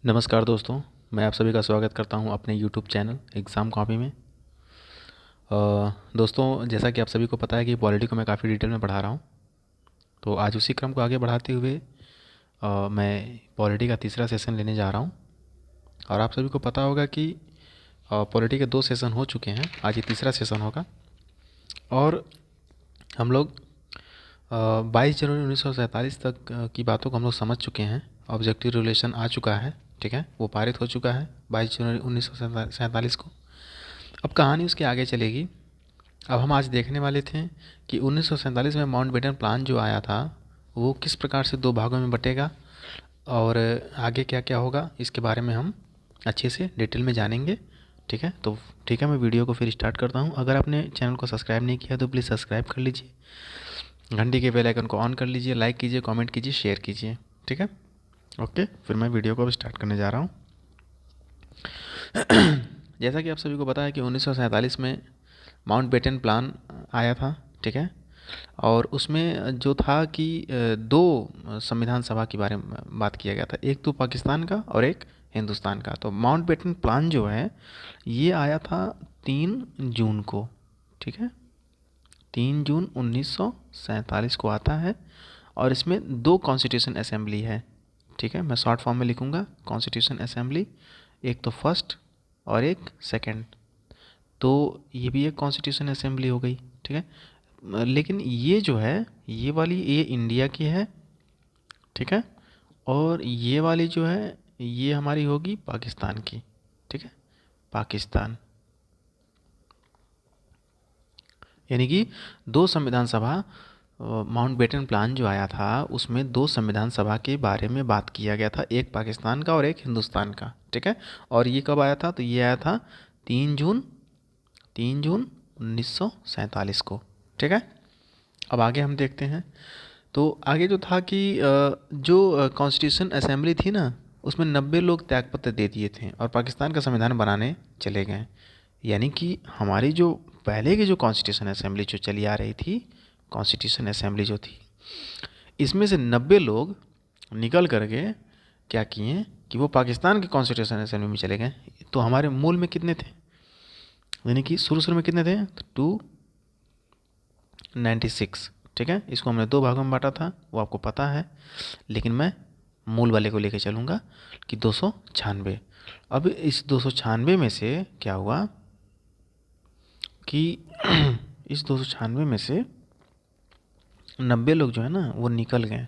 नमस्कार दोस्तों, मैं आप सभी का स्वागत करता हूं अपने यूट्यूब चैनल एग्ज़ाम कॉपी में। दोस्तों, जैसा कि आप सभी को पता है कि पॉलिटी को मैं काफ़ी डिटेल में पढ़ा रहा हूं, तो आज उसी क्रम को आगे बढ़ाते हुए मैं पॉलिटी का तीसरा सेशन लेने जा रहा हूं। और आप सभी को पता होगा कि पॉलिटी के 2 सेशन हो चुके हैं, आज ये तीसरा सेशन होगा। और हम लोग 22 जनवरी 1947 तक की बातों को हम लोग समझ चुके हैं। ऑब्जेक्टिव रिलेशन आ चुका है, ठीक है, वो पारित हो चुका है 22 जनवरी 1947 को। अब कहानी उसके आगे चलेगी। अब हम आज देखने वाले थे कि 1947 में माउंटबेटन प्लान जो आया था वो किस प्रकार से 2 भागों में बटेगा और आगे क्या क्या होगा, इसके बारे में हम अच्छे से डिटेल में जानेंगे। ठीक है, तो ठीक है, मैं वीडियो को फिर स्टार्ट करता हूँ। अगर आपने चैनल को सब्सक्राइब नहीं किया तो प्लीज़ सब्सक्राइब कर लीजिए, घंटी के बेल आइकन को ऑन कर लीजिए, लाइक कीजिए, कमेंट कीजिए, शेयर कीजिए। ठीक है, ओके, फिर मैं वीडियो को अब स्टार्ट करने जा रहा हूँ। जैसा कि आप सभी को पता है कि 1947 में माउंटबेटन प्लान आया था, ठीक है। और उसमें जो था कि 2 संविधान सभा के बारे में बात किया गया था, एक तो पाकिस्तान का और एक हिंदुस्तान का। तो माउंटबेटन प्लान जो है ये आया था 3 जून को, ठीक है, 3 जून 1947 को आता है। और इसमें 2 कॉन्स्टिट्यूशन असेंबली है, ठीक है, मैं शॉर्ट फॉर्म में लिखूँगा कॉन्स्टिट्यूशन असेंबली, एक तो फर्स्ट और एक सेकंड। तो ये भी एक कॉन्स्टिट्यूशन असेंबली हो गई, ठीक है। लेकिन ये जो है ये वाली ये इंडिया की है, ठीक है, और ये वाली जो है ये हमारी होगी पाकिस्तान की, ठीक है, पाकिस्तान। यानी कि 2 संविधान सभा, माउंटबेटन प्लान जो आया था उसमें 2 संविधान सभा के बारे में बात किया गया था, एक पाकिस्तान का और एक हिंदुस्तान का, ठीक है। और ये कब आया था? तो ये आया था 3 जून 1947 को, ठीक है। अब आगे हम देखते हैं। तो आगे जो था कि जो कॉन्स्टिट्यूशन असेंबली थी ना उसमें 90 लोग त्यागपत्र दे दिए थे और पाकिस्तान का संविधान बनाने चले गए। यानी कि हमारी जो पहले की जो कॉन्स्टिट्यूशन असेंबली जो चली आ रही थी, कॉन्स्टिट्यूशन असेंबली जो थी, इसमें से 90 लोग निकल करके क्या किए कि वो पाकिस्तान के कॉन्स्टिट्यूशन असेंबली में चले गए। तो हमारे मूल में कितने थे, यानी कि शुरू शुरू में कितने थे? तो 296, ठीक है। इसको हमने 2 भागों में बांटा था, वो आपको पता है, लेकिन मैं मूल वाले को लेके चलूँगा कि 296। अब इस 296 में से क्या हुआ कि इस 296 में से 90 लोग जो है ना वो निकल गए।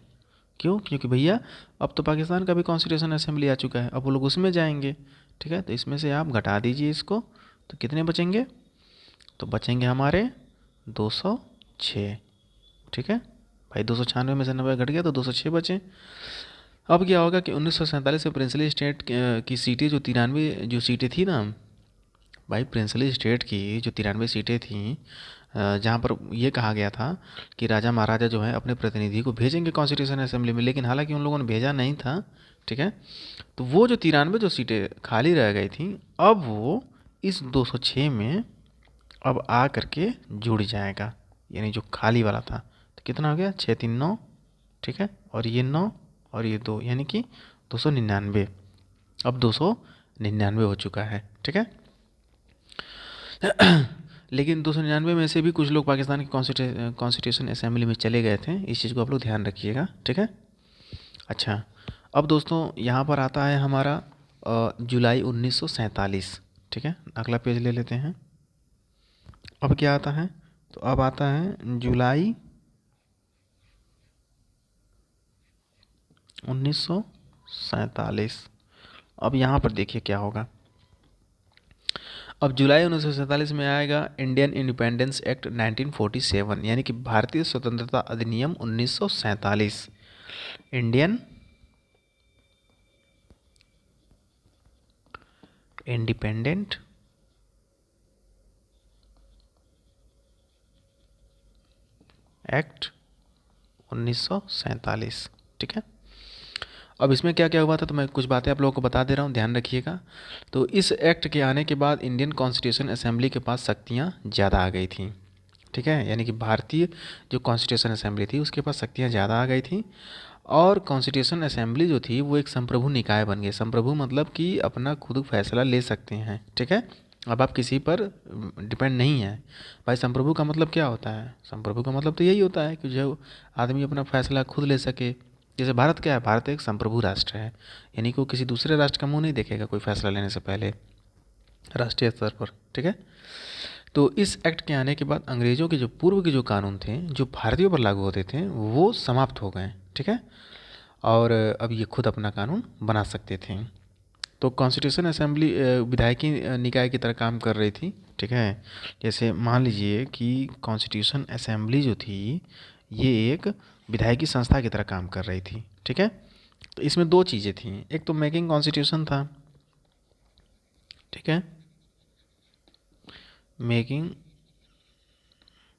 क्यों? क्योंकि भैया अब तो पाकिस्तान का भी कॉन्स्टिट्यूशन असेंबली आ चुका है, अब वो लोग उसमें जाएंगे, ठीक है। तो इसमें से आप घटा दीजिए इसको, तो कितने बचेंगे? तो बचेंगे हमारे 206, ठीक है भाई। 296 में से 90 घट गया तो 206 बचे। अब क्या होगा कि 1947 में प्रिंसली स्टेट की सीटें जो 93 जो सीटें थी ना भाई, प्रिंसली स्टेट की जो 93 सीटें थीं, जहाँ पर ये कहा गया था कि राजा महाराजा जो है अपने प्रतिनिधि को भेजेंगे कॉन्स्टिट्यूशन असेंबली में, लेकिन हालांकि उन लोगों ने भेजा नहीं था, ठीक है। तो वो जो 93 जो सीटें खाली रह गई थी, अब वो इस 206 में अब आ करके जुड़ जाएगा। यानी जो खाली वाला था तो कितना हो गया? 6 3 9, ठीक है, और ये 9 और ये 2, यानी कि 299। अब 299 हो चुका है, ठीक है। लेकिन 299 में से भी कुछ लोग पाकिस्तान की कॉन्स्टिट्यूशन असेंबली में चले गए थे, इस चीज़ को आप लोग ध्यान रखिएगा, ठीक है। अच्छा, अब दोस्तों यहाँ पर आता है हमारा जुलाई 1947, ठीक है। अगला पेज ले लेते हैं। अब क्या आता है? तो अब आता है जुलाई 1947। अब यहाँ पर देखिए क्या होगा। अब जुलाई 1947 में आएगा इंडियन इंडिपेंडेंस एक्ट 1947, यानी कि भारतीय स्वतंत्रता अधिनियम 1947। इंडियन इंडिपेंडेंट एक्ट 1947, ठीक है। अब इसमें क्या क्या हुआ था तो मैं कुछ बातें आप लोगों को बता दे रहा हूँ, ध्यान रखिएगा। तो इस एक्ट के आने के बाद इंडियन कॉन्स्टिट्यूशन असेंबली के पास शक्तियाँ ज़्यादा आ गई थी, ठीक है। यानी कि भारतीय जो कॉन्स्टिट्यूशन असेंबली थी उसके पास शक्तियाँ ज़्यादा आ गई थी। और कॉन्स्टिट्यूशन असेंबली जो थी वो एक संप्रभु निकाय बन गई। संप्रभु मतलब कि अपना खुद फैसला ले सकते हैं, ठीक है। अब आप किसी पर डिपेंड नहीं है। भाई संप्रभु का मतलब क्या होता है? संप्रभु का मतलब तो यही होता है कि जो आदमी अपना फैसला खुद ले सके। जैसे भारत क्या है, भारत एक संप्रभु राष्ट्र है, यानी कि वो किसी दूसरे राष्ट्र का मुंह नहीं देखेगा कोई फैसला लेने से पहले राष्ट्रीय स्तर पर, ठीक है। तो इस एक्ट के आने के बाद अंग्रेजों के जो पूर्व के जो कानून थे जो भारतीयों पर लागू होते थे वो समाप्त हो गए, ठीक है। और अब ये खुद अपना कानून बना सकते थे। तो कॉन्स्टिट्यूशन असेंबली विधायकी निकाय की तरह काम कर रही थी, ठीक है। जैसे मान लीजिए कि कॉन्स्टिट्यूशन असेंबली जो थी ये एक विधायकी संस्था की तरह काम कर रही थी, ठीक है। तो इसमें दो चीज़ें थी, एक तो मेकिंग कॉन्स्टिट्यूशन था, ठीक है, मेकिंग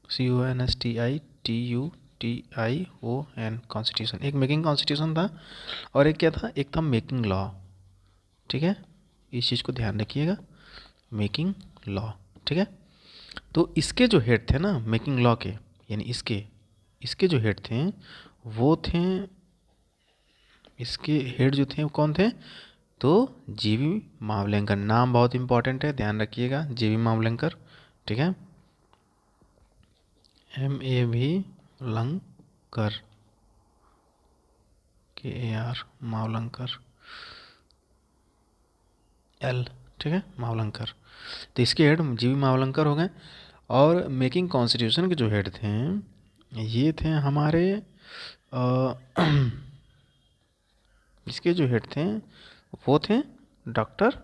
CONSTITUTION कॉन्स्टिट्यूशन, एक मेकिंग कॉन्स्टिट्यूशन था। और एक क्या था, एक था मेकिंग लॉ, ठीक है। इस चीज़ को ध्यान रखिएगा, मेकिंग लॉ, ठीक है। तो इसके जो हेड थे ना मेकिंग लॉ के, यानी इसके इसके जो हेड थे वो थे, इसके हेड जो थे वो कौन थे? तो जीवी मावलंकर। नाम बहुत इंपॉर्टेंट है, ध्यान रखिएगा, जीवी मावलंकर, ठीक है। MAV लंकर, KAR मावलंकर, L, ठीक है, मावलंकर। तो इसके हेड जीवी मावलंकर हो गए। और मेकिंग कॉन्स्टिट्यूशन के जो हेड थे ये थे हमारे इसके जो हेड थे वो थे डॉक्टर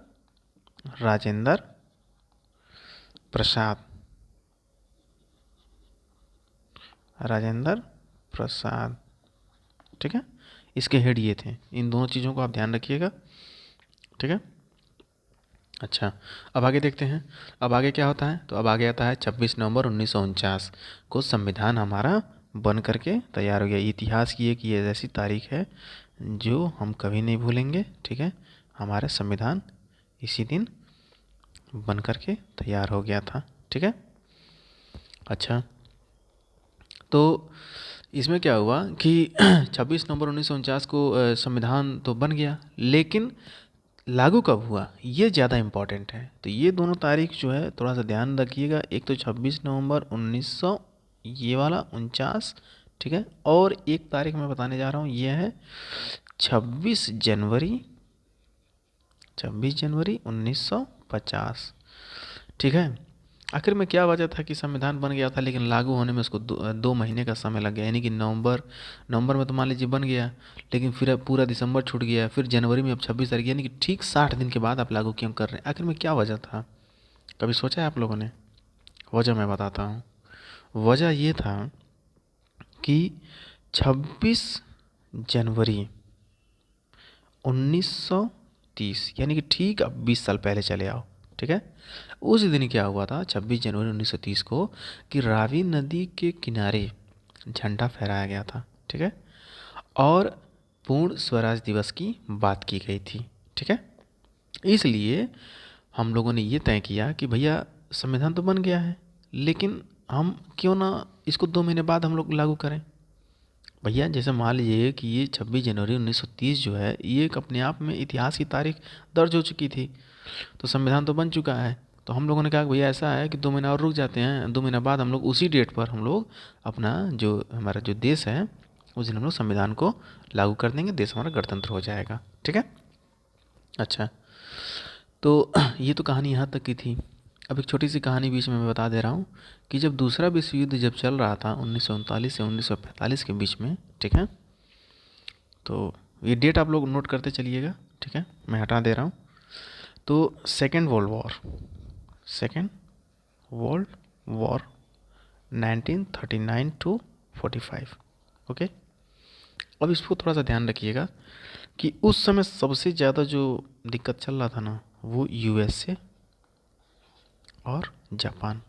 राजेंद्र प्रसाद, राजेंद्र प्रसाद, ठीक है। इसके हेड ये थे। इन दोनों चीज़ों को आप ध्यान रखिएगा, ठीक है। अच्छा, अब आगे देखते हैं। अब आगे क्या होता है? तो अब आगे आता है 26 नवंबर 1949 को संविधान हमारा बन करके तैयार हो गया। इतिहास की एक ये ऐसी तारीख है जो हम कभी नहीं भूलेंगे, ठीक है। हमारा संविधान इसी दिन बन करके तैयार हो गया था, ठीक है। अच्छा, तो इसमें क्या हुआ कि 26 नवंबर 1949 को संविधान तो बन गया, लेकिन लागू कब हुआ ये ज़्यादा इम्पोर्टेंट है। तो ये दोनों तारीख जो है थोड़ा सा ध्यान रखिएगा, एक तो 26 नवंबर 1900 ये वाला 49, ठीक है। और एक तारीख मैं बताने जा रहा हूँ ये है 26 जनवरी, 26 जनवरी 1950, ठीक है। आखिर में क्या वजह था कि संविधान बन गया था लेकिन लागू होने में उसको 2 महीने का समय लग गया, यानी कि नवंबर नवंबर में तो मान लीजिए बन गया, लेकिन फिर अब पूरा दिसंबर छूट गया, फिर जनवरी में अब 26 तारीख, यानी कि ठीक 60 दिन के बाद आप लागू क्यों कर रहे हैं? आखिर में क्या वजह था? कभी सोचा है आप लोगों ने? वजह मैं बताता हूँ। वजह ये था कि 26 जनवरी 1930, यानी कि ठीक अब 20 साल पहले चले आओ, ठीक है। उस दिन क्या हुआ था 26 जनवरी 1930 को कि रावी नदी के किनारे झंडा फहराया गया था, ठीक है। और पूर्ण स्वराज दिवस की बात की गई थी, ठीक है। इसलिए हम लोगों ने ये तय किया कि भैया संविधान तो बन गया है लेकिन हम क्यों ना इसको 2 महीने बाद हम लोग लागू करें। भैया जैसे मान लीजिए कि ये 26 जनवरी 1930 जो है ये एक अपने आप में इतिहास की तारीख दर्ज हो चुकी थी। तो संविधान तो बन चुका है, तो हम लोगों ने कहा कि भैया ऐसा है कि 2 महीना और रुक जाते हैं, 2 महीना बाद हम लोग उसी डेट पर हम लोग अपना जो हमारा जो देश है उस दिन हम लोग संविधान को लागू कर देंगे, देश हमारा गणतंत्र हो जाएगा, ठीक है। अच्छा, तो ये तो कहानी यहाँ तक की थी। अब एक छोटी सी कहानी बीच में मैं बता दे रहा हूँ कि जब दूसरा विश्व युद्ध जब चल रहा था 1939 से 1945 के बीच में, ठीक है। तो ये डेट आप लोग नोट करते चलिएगा, ठीक है, मैं हटा दे रहा हूँ। तो second world war 1939 to 45, okay. अब इसको थोड़ा सा ध्यान रखिएगा कि उस समय सबसे ज़्यादा जो दिक्कत चल रहा था ना वो USA और जापान,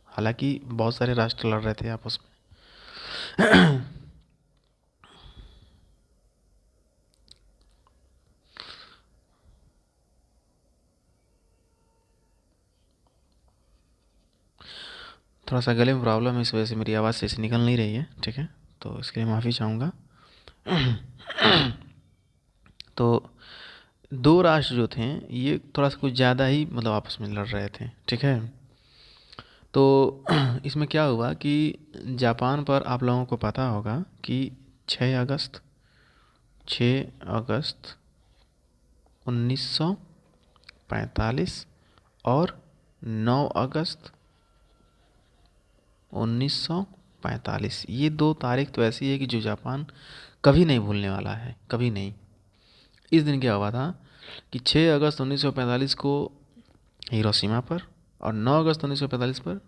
हालांकि बहुत सारे राष्ट्र लड़ रहे थे आपस में। थोड़ा सा गले में प्रॉब्लम है, इस वजह से मेरी आवाज़ सही से निकल नहीं रही है, ठीक है। तो इसके लिए माफ़ी चाहूँगा। तो दो राष्ट्र जो थे ये थोड़ा सा कुछ ज़्यादा ही मतलब आपस में लड़ रहे थे, ठीक है। तो इसमें क्या हुआ कि जापान पर आप लोगों को पता होगा कि 6 अगस्त 1945 और 9 अगस्त 1945 ये दो तारीख तो ऐसी है कि जो जापान कभी नहीं भूलने वाला है, कभी नहीं। इस दिन क्या हुआ था कि 6 अगस्त 1945 को हिरोशिमा पर और 9 अगस्त 1945 पर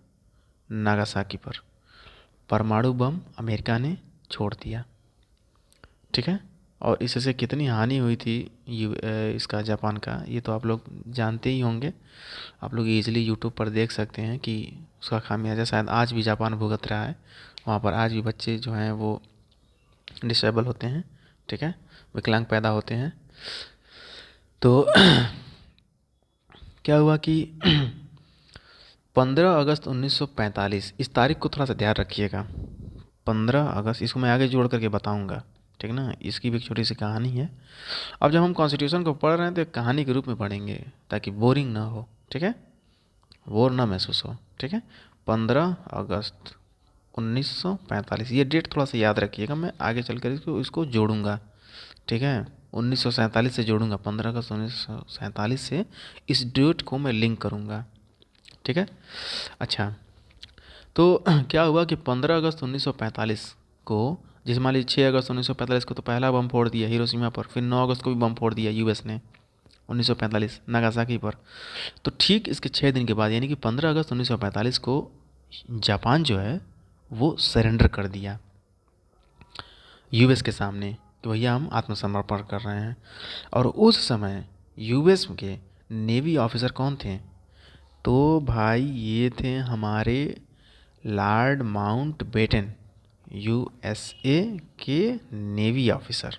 नागासाकी पर परमाणु बम अमेरिका ने छोड़ दिया, ठीक है। और इससे कितनी हानि हुई थी इसका जापान का ये तो आप लोग जानते ही होंगे। आप लोग इजीली यूट्यूब पर देख सकते हैं कि उसका खामियाजा शायद आज भी जापान भुगत रहा है। वहाँ पर आज भी बच्चे जो हैं वो डिसेबल होते हैं, ठीक है, विकलांग पैदा होते हैं। तो क्या हुआ कि 15 अगस्त 1945 इस तारीख को थोड़ा सा ध्यान रखिएगा। 15 अगस्त इसको मैं आगे जोड़ करके बताऊंगा, ठीक ना। इसकी भी एक छोटी सी कहानी है। अब जब हम कॉन्स्टिट्यूशन को पढ़ रहे हैं तो एक कहानी के रूप में पढ़ेंगे ताकि बोरिंग ना हो, ठीक है, बोर ना महसूस हो, ठीक है। 15 अगस्त 1945 ये डेट थोड़ा सा याद रखिएगा, मैं आगे चलकर इसको इसको जोड़ूंगा, ठीक है। 1947 से जोड़ूंगा, 15 अगस्त 1947 से इस डेट को मैं लिंक करूंगा, ठीक है। अच्छा, तो क्या हुआ कि 15 अगस्त 1945 को, जैसे मान लीजिए 6 अगस्त 1945 को तो पहला बम फोड़ दिया हिरोशिमा पर, फिर 9 अगस्त को भी बम फोड़ दिया यूएस ने 1945 नागासाकी पर। तो ठीक इसके 6 दिन के बाद यानी कि 15 अगस्त 1945 को जापान जो है वो सरेंडर कर दिया यूएस के सामने कि भैया हम आत्मसमर्पण कर रहे हैं। और उस समय यूएस के नेवी ऑफिसर कौन थे? तो भाई ये थे हमारे लॉर्ड माउंटबेटन, यूएसए के नेवी ऑफिसर।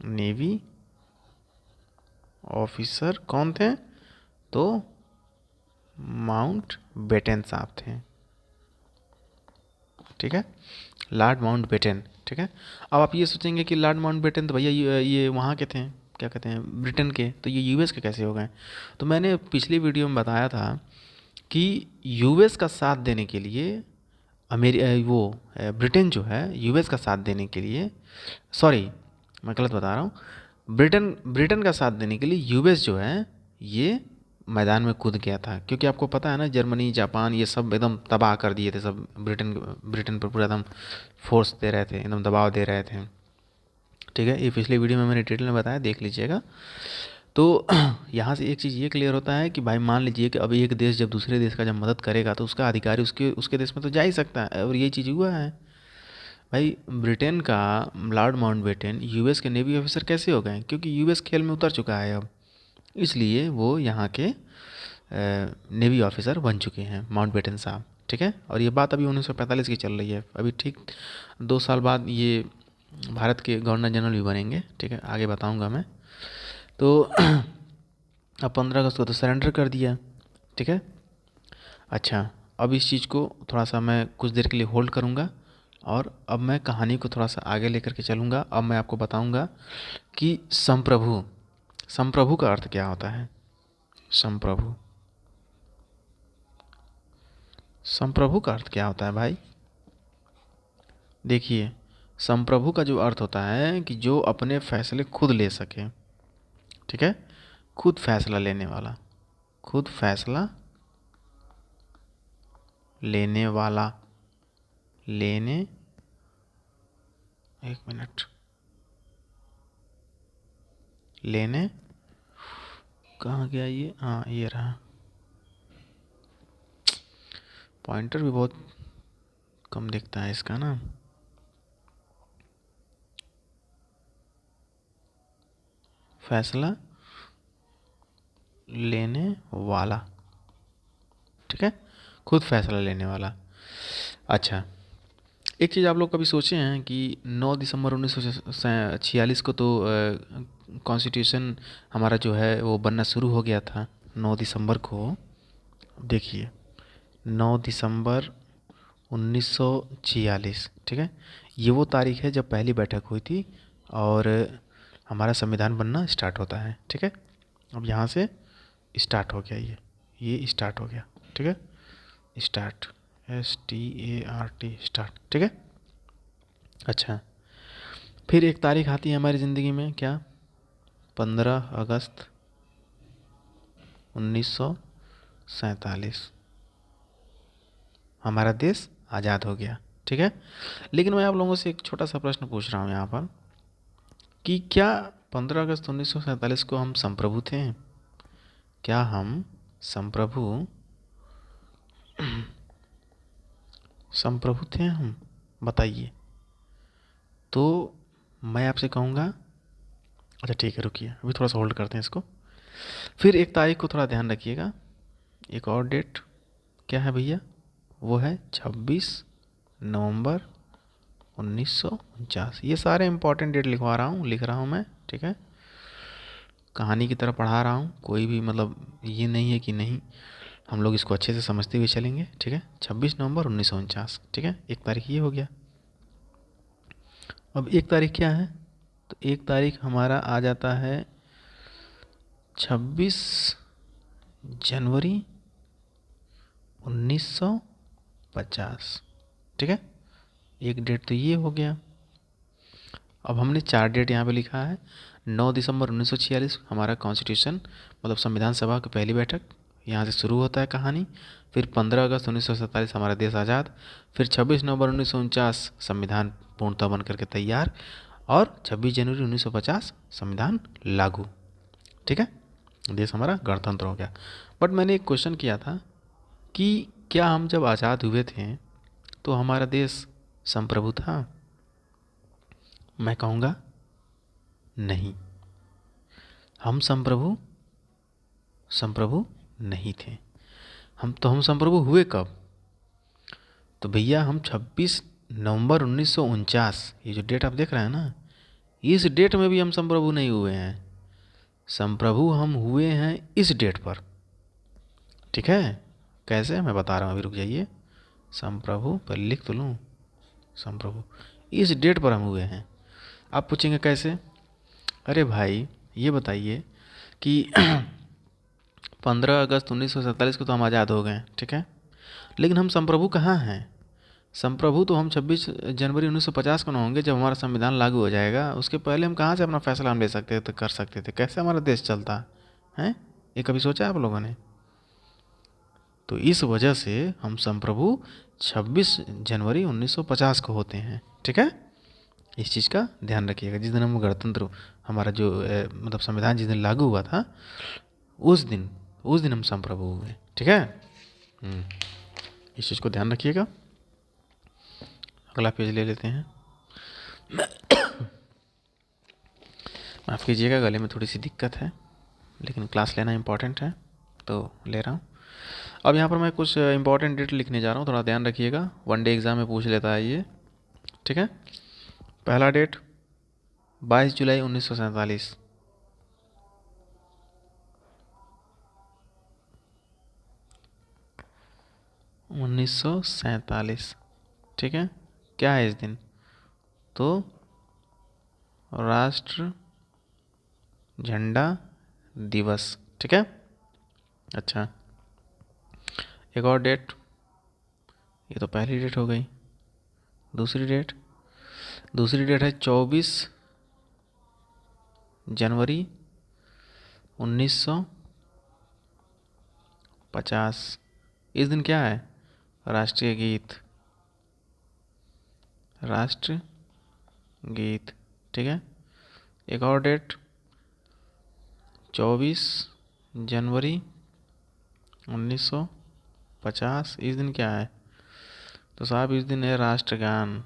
नेवी ऑफिसर कौन थे? तो माउंटबेटन साहब थे, ठीक है, लॉर्ड माउंटबेटन, ठीक है। अब आप ये सोचेंगे कि लॉर्ड माउंटबेटन तो भैया ये वहाँ के थे, क्या कहते हैं, ब्रिटेन के, तो ये यूएस के कैसे हो गए? तो मैंने पिछली वीडियो में बताया था कि यूएस का साथ देने के लिए ब्रिटेन जो है यूएस का साथ देने के लिए, सॉरी मैं गलत बता रहा हूँ, ब्रिटेन ब्रिटेन का साथ देने के लिए यूएस जो है ये मैदान में कूद गया था। क्योंकि आपको पता है ना, जर्मनी जापान ये सब एकदम तबाह कर दिए थे, सब ब्रिटेन ब्रिटेन पर पूरा एकदम फोर्स दे रहे थे, एकदम दबाव दे रहे थे, ठीक है। ये पिछले वीडियो में मैंने डिटेल में बताया, देख लीजिएगा। तो यहाँ से एक चीज़ ये क्लियर होता है कि भाई मान लीजिए कि अब एक देश जब दूसरे देश का जब मदद करेगा तो उसका अधिकारी उसके उसके देश में तो जा ही सकता है, और ये चीज़ हुआ है। भाई ब्रिटेन का लॉर्ड माउंटबेटन यूएस के नेवी ऑफिसर कैसे हो गए? क्योंकि यूएस खेल में उतर चुका है अब, इसलिए वो यहाँ के नेवी ऑफिसर बन चुके हैं माउंटबेटन साहब, ठीक है। और ये बात अभी 1945 की चल रही है, अभी ठीक 2 साल बाद ये भारत के गवर्नर जनरल भी बनेंगे, ठीक है, आगे बताऊंगा मैं। तो अब 15 अगस्त को तो सरेंडर कर दिया, ठीक है। अच्छा, अब इस चीज़ को थोड़ा सा मैं कुछ देर के लिए होल्ड करूँगा और अब मैं कहानी को थोड़ा सा आगे लेकर के चलूँगा। अब मैं आपको बताऊँगा कि संप्रभु, संप्रभु का अर्थ क्या होता है। संप्रभु, संप्रभु का अर्थ क्या होता है भाई? देखिए, संप्रभु का जो अर्थ होता है कि जो अपने फैसले खुद ले सके, ठीक है, खुद फैसला लेने वाला, खुद फैसला लेने वाला, लेने, एक मिनट, लेने, कहाँ गया ये, हाँ ये रहा, पॉइंटर भी बहुत कम दिखता है इसका ना। फैसला लेने वाला, ठीक है, खुद फैसला लेने वाला। अच्छा, एक चीज़ आप लोग कभी सोचे हैं कि 9 दिसंबर 1946 को तो कॉन्स्टिट्यूशन हमारा जो है वो बनना शुरू हो गया था 9 दिसंबर को। देखिए 9 दिसंबर 1946, ठीक है। ये वो तारीख है जब पहली बैठक हुई थी और हमारा संविधान बनना स्टार्ट होता है, ठीक है। अब यहाँ से स्टार्ट हो गया, ये स्टार्ट हो गया, ठीक है। स्टार्ट, START, स्टार्ट, ठीक है। अच्छा, फिर एक तारीख आती है हमारी ज़िंदगी में, क्या? 15 अगस्त 1947, हमारा देश आज़ाद हो गया, ठीक है। लेकिन मैं आप लोगों से एक छोटा सा प्रश्न पूछ रहा हूँ यहाँ पर कि क्या 15 अगस्त 1947 को हम संप्रभु थे? क्या हम संप्रभु संप्रभु थे हम? बताइए। तो मैं आपसे कहूँगा, अच्छा ठीक है, रुकिए, अभी थोड़ा सा होल्ड करते हैं इसको। फिर एक तारीख को थोड़ा ध्यान रखिएगा, एक और डेट क्या है भैया? वो है 26 नवंबर 1949। ये सारे इंपॉर्टेंट डेट लिख रहा हूँ मैं, ठीक है। कहानी की तरह पढ़ा रहा हूँ, कोई भी मतलब ये नहीं है कि नहीं, हम लोग इसको अच्छे से समझते हुए चलेंगे, ठीक है। 26 नवंबर 1949, ठीक है। एक तारीख ये हो गया। अब एक तारीख क्या है? तो एक तारीख हमारा आ जाता है 26 जनवरी 1950, ठीक है। एक डेट तो ये हो गया। अब हमने 4 डेट यहाँ पे लिखा है। 9 दिसंबर 1946 हमारा कॉन्स्टिट्यूशन मतलब संविधान सभा की पहली बैठक, यहाँ से शुरू होता है कहानी। फिर 15 अगस्त 1947 हमारा देश आज़ाद। फिर 26 नवंबर 1949 संविधान पूर्णतः बन करके तैयार। और 26 जनवरी 1950 संविधान लागू, ठीक है। देश हमारा गणतंत्र हो गया। बट मैंने एक क्वेश्चन किया था कि क्या हम जब आज़ाद हुए थे तो हमारा देश संप्रभु था? मैं कहूँगा नहीं, हम संप्रभु संप्रभु नहीं थे। हम संप्रभु हुए कब? तो भैया हम 26 नवंबर 1949, ये जो डेट आप देख रहे हैं ना, इस डेट में भी हम संप्रभु नहीं हुए हैं। संप्रभु हम हुए हैं इस डेट पर, ठीक है। कैसे, मैं बता रहा हूँ, अभी रुक जाइए। संप्रभु पर लिख तो लूँ, संप्रभु इस डेट पर हम हुए हैं। आप पूछेंगे कैसे? अरे भाई ये बताइए कि 15 अगस्त 1947 को तो हम आज़ाद हो गए, ठीक है। लेकिन हम संप्रभु कहाँ हैं? संप्रभु तो हम 26 जनवरी 1950 को ना होंगे जब हमारा संविधान लागू हो जाएगा। उसके पहले हम कहाँ से अपना फैसला हम ले सकते थे, कर सकते थे? कैसे हमारा देश चलता है? ये कभी सोचा आप लोगों ने? तो इस वजह से हम संप्रभु 26 जनवरी 1950 को होते हैं, ठीक है। इस चीज़ का ध्यान रखिएगा। जिस दिन हम गणतंत्र हमारा जो मतलब संविधान जिस दिन लागू हुआ था, उस दिन हम संप्रभु हुए, ठीक है। इस चीज़ को ध्यान रखिएगा। अगला पेज ले लेते हैं। माफ़ कीजिएगा, गले में थोड़ी सी दिक्कत है, लेकिन क्लास लेना इम्पोर्टेंट है तो ले रहा हूँ। अब यहाँ पर मैं कुछ इंपॉर्टेंट डेट लिखने जा रहा हूँ, थोड़ा ध्यान रखिएगा। वन डे एग्ज़ाम में पूछ लेता है ये, ठीक है। पहला डेट 22 जुलाई 1947, 1947, ठीक है। क्या है इस दिन? तो राष्ट्र झंडा दिवस, ठीक है। अच्छा, एक और डेट, ये तो पहली डेट हो गई। दूसरी डेट है 24 जनवरी 1950। इस दिन क्या है? राष्ट्रीय गीत, ठीक है। एक और डेट 24 जनवरी 1950, इस दिन क्या है? तो साहब इस दिन है राष्ट्रगान।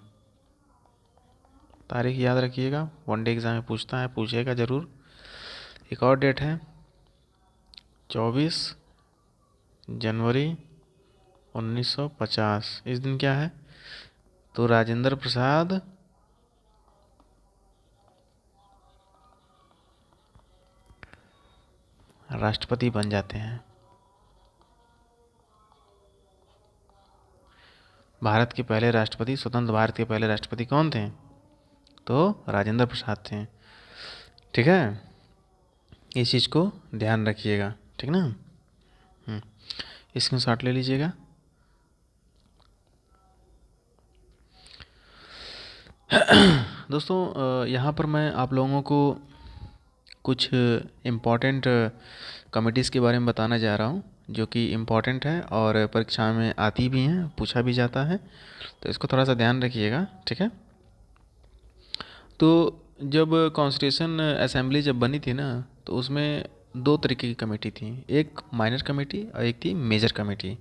तारीख याद रखिएगा, वन डे एग्ज़ाम में पूछेगा ज़रूर। एक और डेट है 24 जनवरी 1950, इस दिन क्या है? तो राजेंद्र प्रसाद राष्ट्रपति बन जाते हैं। भारत के पहले राष्ट्रपति, स्वतंत्र भारत के पहले राष्ट्रपति कौन थे? तो राजेंद्र प्रसाद थे। ठीक है, इस चीज़ को ध्यान रखिएगा, ठीक ना। स्क्रीनशॉट ले लीजिएगा। दोस्तों यहाँ पर मैं आप लोगों को कुछ इम्पॉर्टेंट कमिटीज़ के बारे में बताना जा रहा हूँ, जो कि इम्पॉर्टेंट है और परीक्षा में आती भी हैं, पूछा भी जाता है, तो इसको थोड़ा सा ध्यान रखिएगा, ठीक है। तो जब कॉन्स्टिट्यूशन असेंबली जब बनी थी ना, तो उसमें दो तरीके की कमेटी थी, एक माइनर कमेटी और एक थी मेजर कमेटी।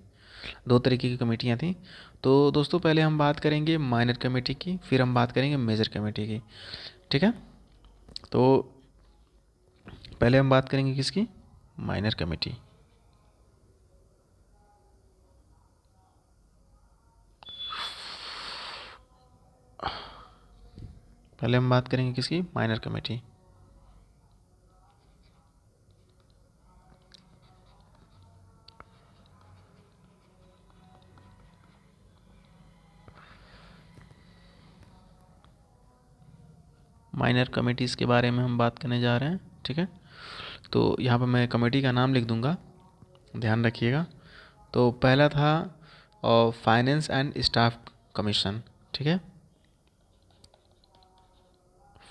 दो तरीके की कमेटियाँ थी। तो दोस्तों पहले हम बात करेंगे माइनर कमेटी की, फिर हम बात करेंगे मेजर कमेटी की, ठीक है। तो पहले हम बात करेंगे किसकी? Minor committee. पहले हम बात करेंगे किसकी? Minor committee. माइनर कमेटीज़ के बारे में हम बात करने जा रहे हैं, ठीक है। तो यहाँ पर मैं कमेटी का नाम लिख दूंगा, ध्यान रखिएगा। तो पहला था फाइनेंस एंड स्टाफ कमीशन, ठीक है।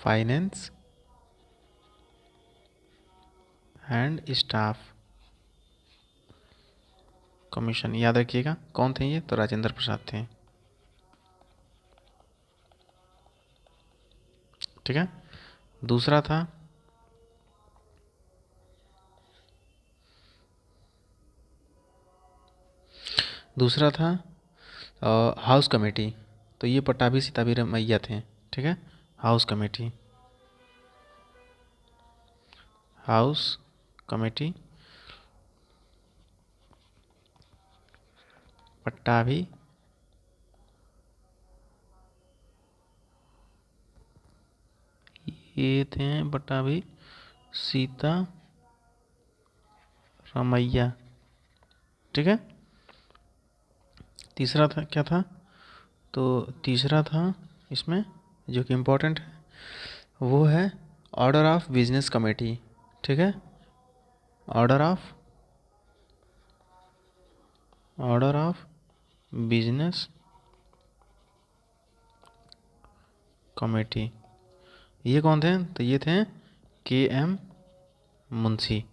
फाइनेंस एंड स्टाफ कमीशन, याद रखिएगा कौन थे ये? तो राजेंद्र प्रसाद थे, ठीक है। दूसरा था हाउस कमेटी। तो ये पट्टाभी सीताभी रमैया थे, ठीक है। House committee, house committee Pattabhi ये थे पट्टाभी सीता रमैया, ठीक है। तीसरा था क्या था? तो तीसरा था इसमें जो कि इम्पोर्टेंट है, वो है ऑर्डर ऑफ बिजनेस कमेटी, ठीक है। Order of business committee. ये कौन थे? तो ये थे KM मुंशी,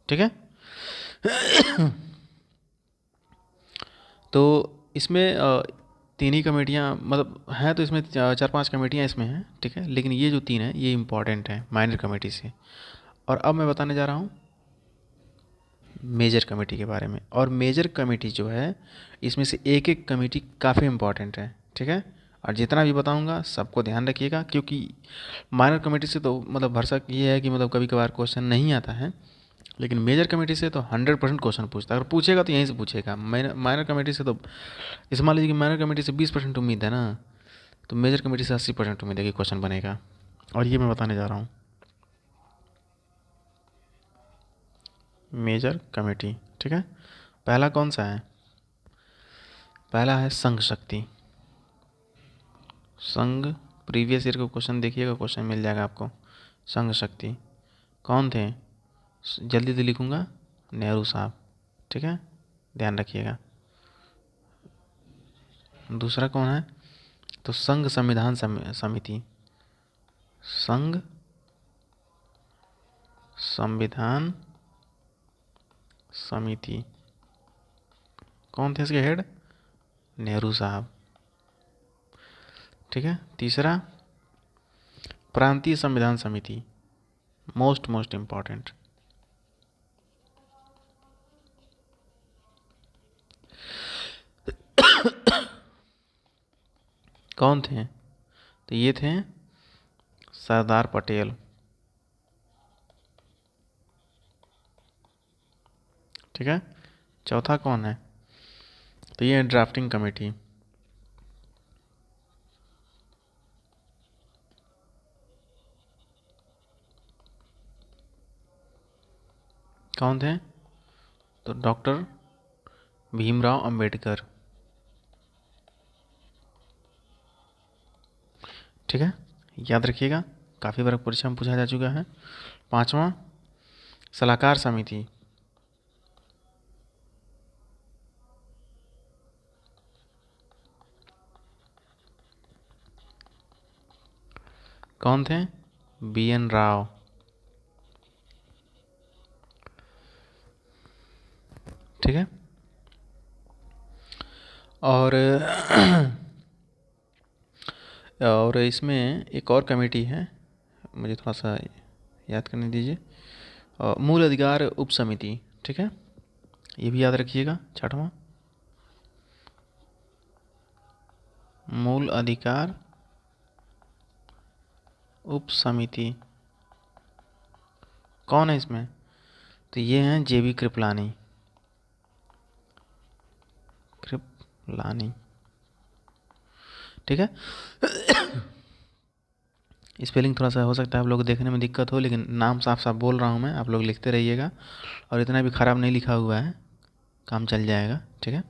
ठीक है। तो इसमें तीन ही कमेटियाँ मतलब हैं, तो इसमें चार पांच कमेटियाँ इसमें हैं, ठीक है। लेकिन ये जो तीन हैं ये इम्पॉर्टेंट हैं माइनर कमेटी से। और अब मैं बताने जा रहा हूँ मेजर कमेटी के बारे में। और मेजर कमेटी जो है, इसमें से एक एक कमेटी काफ़ी इम्पॉर्टेंट है, ठीक है। और जितना भी बताऊंगा सबको ध्यान रखिएगा, क्योंकि माइनर कमेटी से तो मतलब भरसक ये है कि मतलब कभी कभार क्वेश्चन नहीं आता है, लेकिन मेजर कमेटी से तो 100% क्वेश्चन पूछता है। अगर पूछेगा तो यहीं से पूछेगा। माइनर कमेटी से तो इस मान लीजिए कि माइनर कमेटी से 20% उम्मीद है ना, तो मेजर कमेटी से 80% उम्मीद है कि क्वेश्चन बनेगा। और ये मैं बताने जा रहा हूँ मेजर कमेटी, ठीक है। पहला कौन सा है? पहला है संघ शक्ति। संघ, प्रीवियस ईयर का क्वेश्चन देखिएगा, क्वेश्चन मिल जाएगा आपको। संघ शक्ति कौन थे? जल्दी से लिखूंगा, नेहरू साहब, ठीक है, ध्यान रखिएगा। दूसरा कौन है? तो संघ संविधान समिति। संघ संविधान समिति कौन थे इसके हेड? नेहरू साहब, ठीक है। तीसरा प्रांतीय संविधान समिति, मोस्ट इम्पॉर्टेंट। कौन थे? तो ये थे सरदार पटेल, ठीक है। चौथा कौन है? तो ये ड्राफ्टिंग कमेटी। कौन थे? तो डॉक्टर भीमराव अंबेडकर। ठीक है, याद रखिएगा, काफ़ी बार परीक्षा में पूछा जा चुका है। 5वां सलाहकार समिति। कौन थे? BN राव। ठीक है, और और इसमें एक और कमेटी है, मुझे थोड़ा सा याद करने दीजिए। मूल अधिकार उप समिति। ठीक है, ये भी याद रखिएगा। 6वां मूल अधिकार उप समिति। कौन है इसमें? तो ये हैं JB कृपलानी। ठीक है, स्पेलिंग थोड़ा सा हो सकता है आप लोग को देखने में दिक्कत हो, लेकिन नाम साफ साफ बोल रहा हूँ मैं, आप लोग लिखते रहिएगा। और इतना भी ख़राब नहीं लिखा हुआ है, काम चल जाएगा। ठीक है,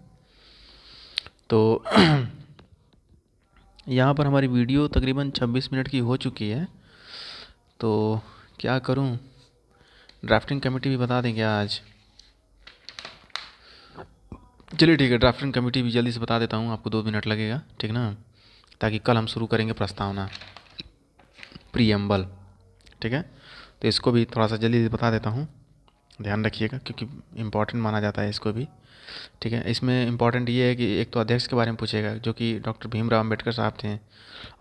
तो यहाँ पर हमारी वीडियो तकरीबन 26 मिनट की हो चुकी है। तो क्या करूँ, ड्राफ्टिंग कमेटी भी बता दें क्या आज? चलिए ठीक है, ड्राफ्टिंग कमेटी भी जल्दी से बता देता हूँ, आपको 2 मिनट लगेगा, ठीक ना, ताकि कल हम शुरू करेंगे प्रस्तावना, प्रीएम्बल। ठीक है, तो इसको भी थोड़ा सा जल्दी से बता देता हूँ, ध्यान रखिएगा, क्योंकि इम्पॉर्टेंट माना जाता है इसको भी। ठीक है, इसमें इम्पॉर्टेंट ये है कि एक तो अध्यक्ष के बारे में पूछेगा, जो कि डॉक्टर भीमराव अम्बेडकर साहब थे,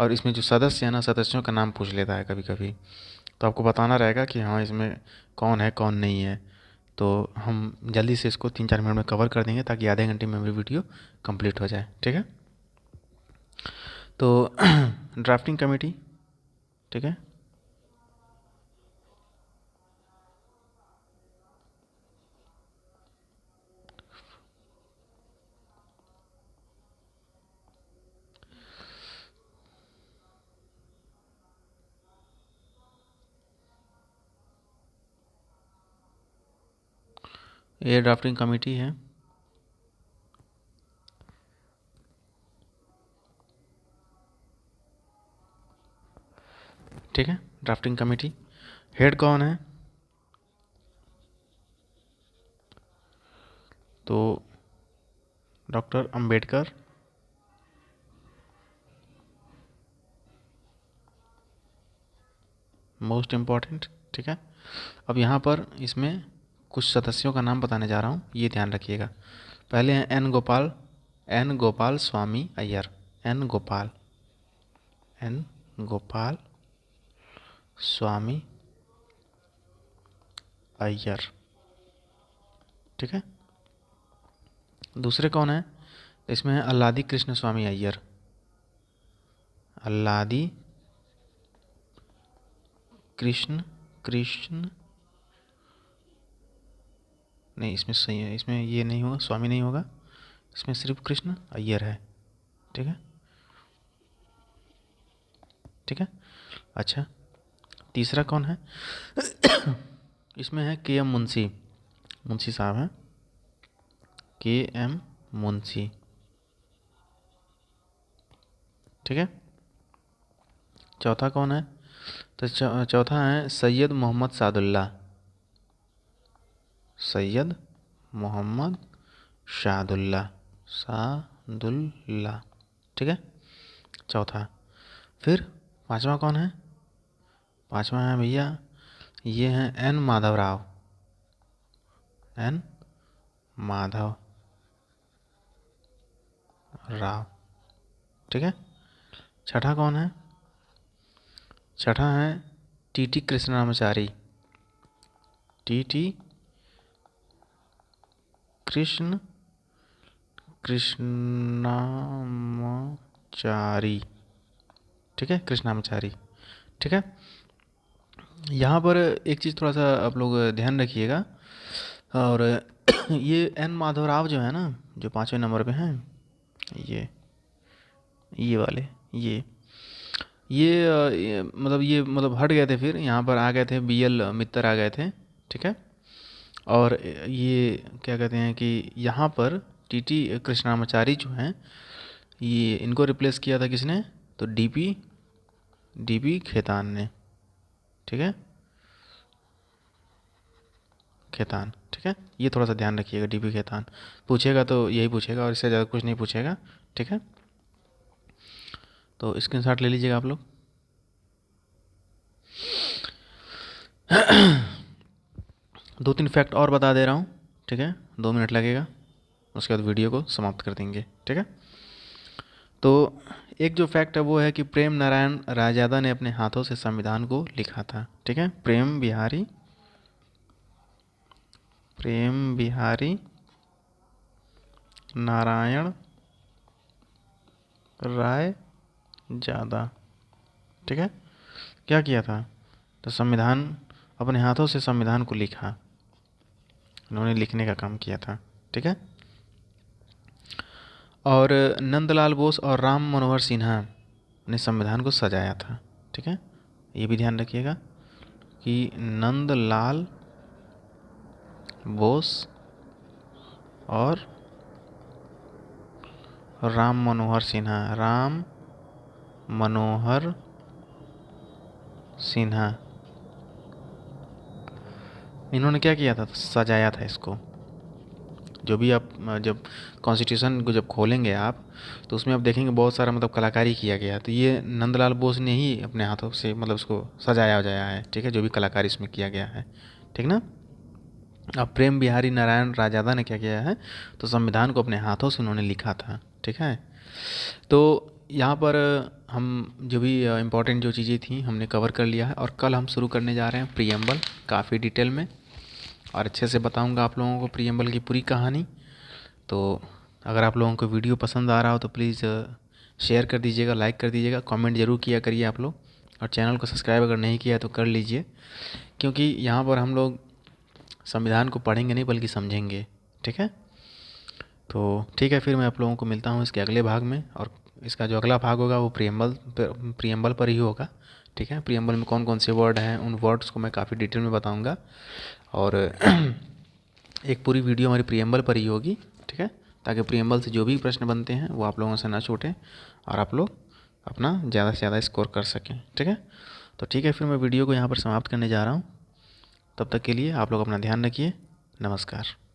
और इसमें जो सदस्य हैं ना, सदस्यों का नाम पूछ लेता है कभी कभी, तो आपको बताना रहेगा कि हाँ इसमें कौन है कौन नहीं है। तो हम जल्दी से इसको 3-4 मिनट में कवर कर देंगे, ताकि आधे घंटे में मेरी वीडियो कंप्लीट हो जाए। ठीक है, तो ड्राफ्टिंग कमेटी। ठीक है, ये ड्राफ्टिंग कमेटी है। ठीक है, ड्राफ्टिंग कमेटी हेड कौन है? तो डॉक्टर अंबेडकर। Most important. ठीक है, अब यहाँ पर इसमें कुछ सदस्यों का नाम बताने जा रहा हूँ, ये ध्यान रखिएगा। पहले हैं एन गोपाल स्वामी अय्यर। एन गोपाल स्वामी अय्यर। ठीक है, दूसरे कौन है? इसमें है अल्लादी कृष्ण स्वामी अय्यर। अल्लादी कृष्ण नहीं, इसमें सही है, इसमें ये नहीं होगा, स्वामी नहीं होगा, इसमें सिर्फ कृष्ण अय्यर है। ठीक है, ठीक है, अच्छा, तीसरा कौन है? इसमें है KM मुंशी साहब हैं, KM मुंशी। ठीक है, चौथा कौन है? तो चौथा है सैयद मोहम्मद सादुल्ला। ठीक है, चौथा। फिर पांचवा कौन है? पांचवा है भैया, ये हैं एन माधव राव। ठीक है, छठा कौन है? छठा है TT कृष्णाचारी। TT कृष्णाचारी। ठीक है, कृष्णाचारी। ठीक है, यहाँ पर एक चीज़ थोड़ा सा आप लोग ध्यान रखिएगा, और ये एन माधवराव जो है ना, जो 5वें नंबर पे हैं, ये वाले, मतलब हट गए थे, फिर यहाँ पर आ गए थे BL मित्तर आ गए थे। ठीक है, और ये क्या कहते हैं कि यहाँ पर टीटी कृष्णामाचारी जो हैं, ये इनको रिप्लेस किया था किसने? तो डीपी खेतान ने। ठीक है, खेतान। ठीक है, ये थोड़ा सा ध्यान रखिएगा, डीपी खेतान पूछेगा तो यही पूछेगा और इससे ज़्यादा कुछ नहीं पूछेगा। ठीक है, तो स्क्रीनशॉट ले लीजिएगा आप लोग। दो तीन फैक्ट और बता दे रहा हूँ। ठीक है, 2 मिनट लगेगा, उसके बाद वीडियो को समाप्त कर देंगे। ठीक है, तो एक जो फैक्ट है वो है कि प्रेम नारायण रायजादा ने अपने हाथों से संविधान को लिखा था। ठीक है, प्रेम बिहारी नारायण रायजादा। ठीक है, क्या किया था? तो संविधान, अपने हाथों से संविधान को लिखा, इन्होंने लिखने का काम किया था। ठीक है, और नंदलाल बोस और राम मनोहर सिन्हा ने संविधान को सजाया था। ठीक है, ये भी ध्यान रखिएगा कि नंदलाल बोस और राम मनोहर सिन्हा, इन्होंने क्या किया था? सजाया था इसको। जो भी आप जब कॉन्स्टिट्यूशन को जब खोलेंगे आप, तो उसमें आप देखेंगे बहुत सारा मतलब कलाकारी किया गया है। तो ये नंदलाल बोस ने ही अपने हाथों से मतलब उसको सजाया वजाया है। ठीक है, जो भी कलाकारी इसमें किया गया है। ठीक ना? अब प्रेम बिहारी नारायण रायजादा ने क्या किया है? तो संविधान को अपने हाथों से उन्होंने लिखा था। ठीक है, तो यहाँ पर हम जो भी इम्पोर्टेंट जो चीज़ें थी हमने कवर कर लिया है, और कल हम शुरू करने जा रहे हैं प्रीएम्बल, काफ़ी डिटेल में और अच्छे से बताऊंगा आप लोगों को प्रीएम्बल की पूरी कहानी। तो अगर आप लोगों को वीडियो पसंद आ रहा हो तो प्लीज़ शेयर कर दीजिएगा, लाइक कर दीजिएगा, कमेंट ज़रूर किया करिए आप लोग, और चैनल को सब्सक्राइब अगर नहीं किया है तो कर लीजिए, क्योंकि यहाँ पर हम लोग संविधान को पढ़ेंगे नहीं बल्कि समझेंगे। ठीक है, तो ठीक है, फिर मैं आप लोगों को मिलता हूँ इसके अगले भाग में, और इसका जो अगला भाग होगा वो प्रीएम्बल पर ही होगा। ठीक है, प्रीएम्बल में कौन कौन से वर्ड हैं, उन वर्ड्स को मैं काफ़ी डिटेल में बताऊँगा, और एक पूरी वीडियो हमारी प्रीएम्बल पर ही होगी। ठीक है, ताकि प्रीएम्बल से जो भी प्रश्न बनते हैं वो आप लोगों से ना छूटें और आप लोग अपना ज़्यादा से ज़्यादा स्कोर कर सकें। ठीक है, तो ठीक है, फिर मैं वीडियो को यहाँ पर समाप्त करने जा रहा हूँ। तब तक के लिए आप लोग अपना ध्यान रखिए। नमस्कार।